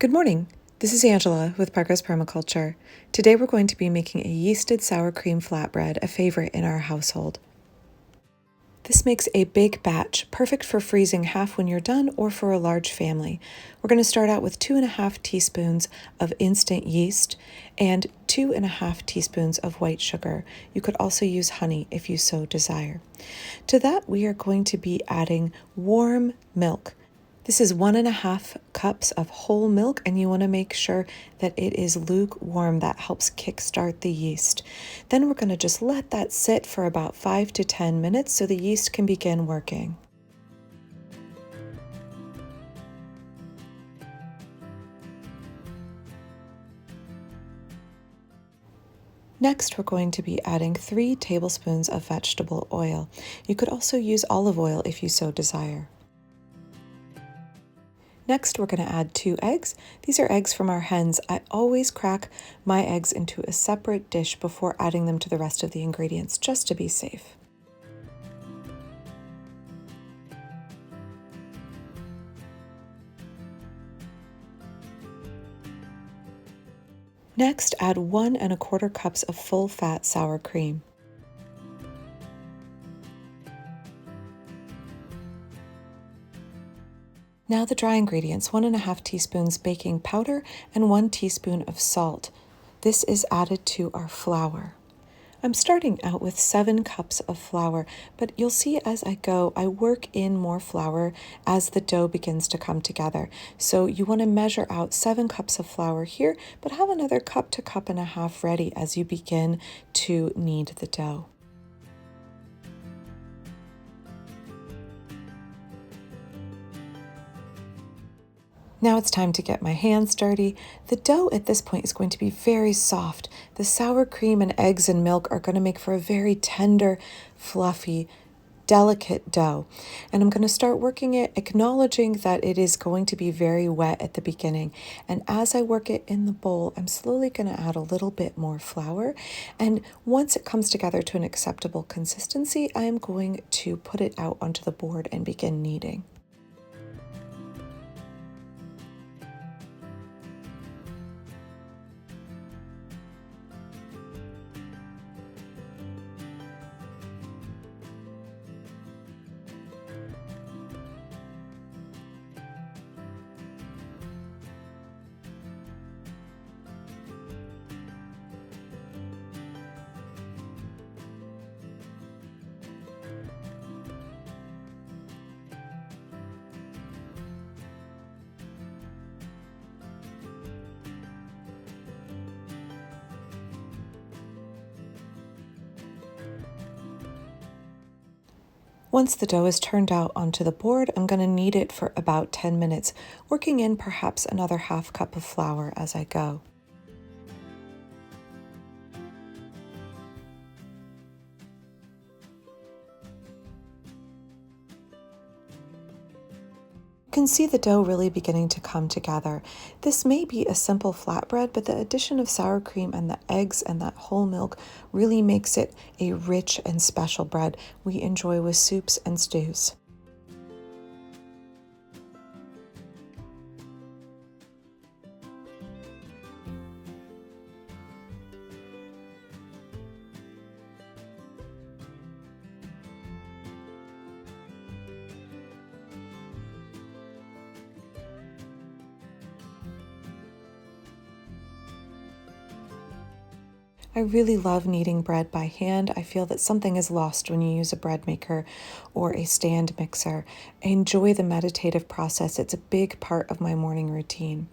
Good morning. This is Angela with Progress Permaculture. Today we're going to be making a yeasted sour cream flatbread, a favorite in our household. This makes a big batch, perfect for freezing half when you're done or for a large family. We're going to start out with 2.5 teaspoons of instant yeast and 2.5 teaspoons of white sugar. You could also use honey if you so desire. To that, we are going to be adding warm milk. This is 1.5 cups of whole milk, and you want to make sure that it is lukewarm. That helps kickstart the yeast. Then we're going to just let that sit for about 5 to 10 minutes so the yeast can begin working. Next, we're going to be adding 3 tablespoons of vegetable oil. You could also use olive oil if you so desire. Next, we're going to add 2 eggs. These are eggs from our hens. I always crack my eggs into a separate dish before adding them to the rest of the ingredients, just to be safe. Next, add 1.25 cups of full-fat sour cream. Now the dry ingredients, 1.5 teaspoons baking powder and 1 teaspoon of salt. This is added to our flour. I'm starting out with 7 cups of flour, but you'll see as I go, I work in more flour as the dough begins to come together. So you want to measure out 7 cups of flour here, but have another cup to cup and a half ready as you begin to knead the dough. Now it's time to get my hands dirty. The dough at this point is going to be very soft. The sour cream and eggs and milk are going to make for a very tender, fluffy, delicate dough. And I'm going to start working it, acknowledging that it is going to be very wet at the beginning. And as I work it in the bowl, I'm slowly going to add a little bit more flour. And once it comes together to an acceptable consistency, I am going to put it out onto the board and begin kneading. Once the dough is turned out onto the board, I'm going to knead it for about 10 minutes, working in perhaps another half cup of flour as I go. You can see the dough really beginning to come together. This may be a simple flatbread, but the addition of sour cream and the eggs and that whole milk really makes it a rich and special bread we enjoy with soups and stews. I really love kneading bread by hand. I feel that something is lost when you use a bread maker or a stand mixer. I enjoy the meditative process. It's a big part of my morning routine.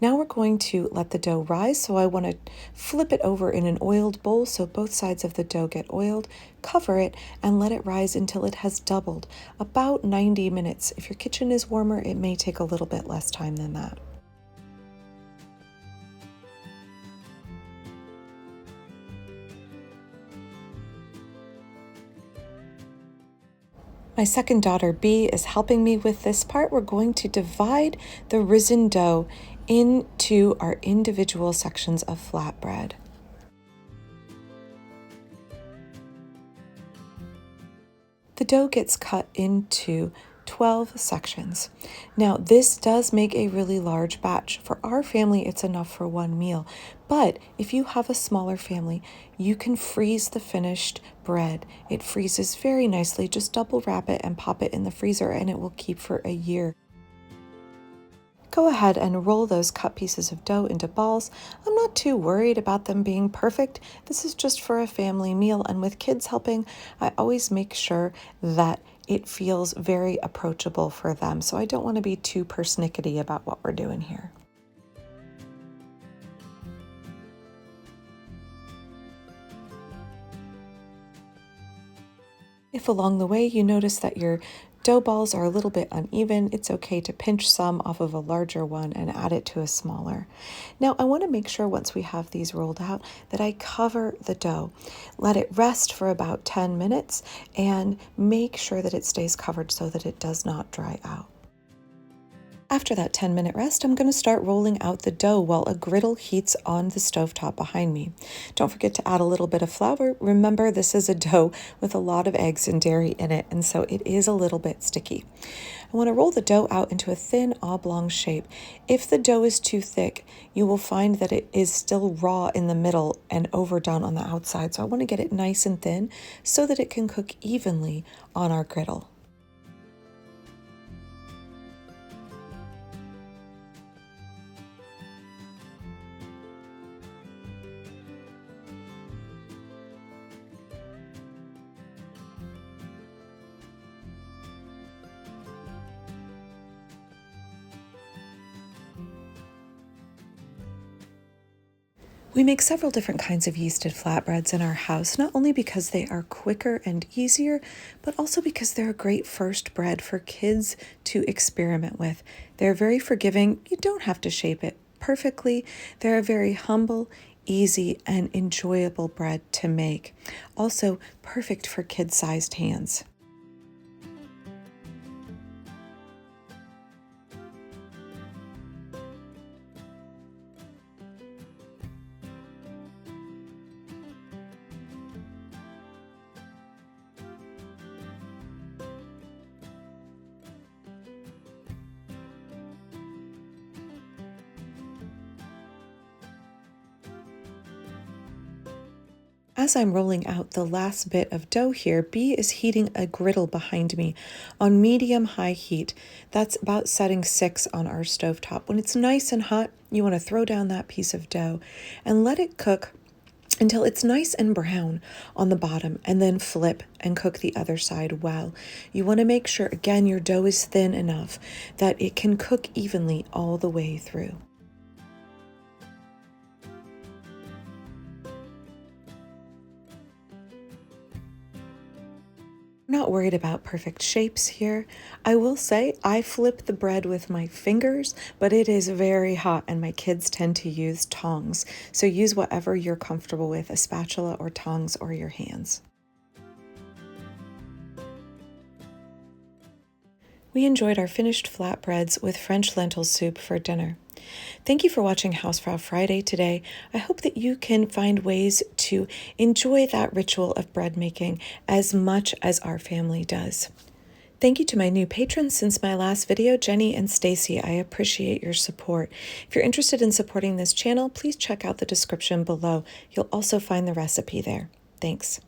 Now we're going to let the dough rise, so I want to flip it over in an oiled bowl so both sides of the dough get oiled, cover it, and let it rise until it has doubled, about 90 minutes. If your kitchen is warmer, it may take a little bit less time than that. My second daughter, B, is helping me with this part. We're going to divide the risen dough into our individual sections of flatbread. The dough gets cut into 12 sections. Now, this does make a really large batch. For our family, it's enough for one meal. But if you have a smaller family, you can freeze the finished bread. It freezes very nicely. Just double wrap it and pop it in the freezer, and it will keep for a year. Go ahead and roll those cut pieces of dough into balls. I'm not too worried about them being perfect. This is just for a family meal, and with kids helping, I always make sure that it feels very approachable for them. So I don't want to be too persnickety about what we're doing here. If along the way you notice that your dough balls are a little bit uneven, it's okay to pinch some off of a larger one and add it to a smaller. Now, I want to make sure once we have these rolled out that I cover the dough. Let it rest for about 10 minutes and make sure that it stays covered so that it does not dry out. After that 10-minute rest, I'm going to start rolling out the dough while a griddle heats on the stovetop behind me. Don't forget to add a little bit of flour. Remember, this is a dough with a lot of eggs and dairy in it, and so it is a little bit sticky. I want to roll the dough out into a thin oblong shape. If the dough is too thick, you will find that it is still raw in the middle and overdone on the outside. So I want to get it nice and thin so that it can cook evenly on our griddle. We make several different kinds of yeasted flatbreads in our house, not only because they are quicker and easier, but also because they're a great first bread for kids to experiment with. They're very forgiving. You don't have to shape it perfectly. They're a very humble, easy, and enjoyable bread to make. Also, perfect for kid-sized hands. As I'm rolling out the last bit of dough here, B is heating a griddle behind me on medium-high heat. That's about setting 6 on our stovetop. When it's nice and hot, you want to throw down that piece of dough and let it cook until it's nice and brown on the bottom, and then flip and cook the other side well. You want to make sure, again, your dough is thin enough that it can cook evenly all the way through. Not worried about perfect shapes here. I will say I flip the bread with my fingers, but it is very hot and my kids tend to use tongs. So use whatever you're comfortable with, a spatula or tongs or your hands. We enjoyed our finished flatbreads with French lentil soup for dinner. Thank you for watching Hausfrau Friday today. I hope that you can find ways to enjoy that ritual of bread making as much as our family does. Thank you to my new patrons since my last video, Jenny and Stacy. I appreciate your support. If you're interested in supporting this channel, please check out the description below. You'll also find the recipe there. Thanks.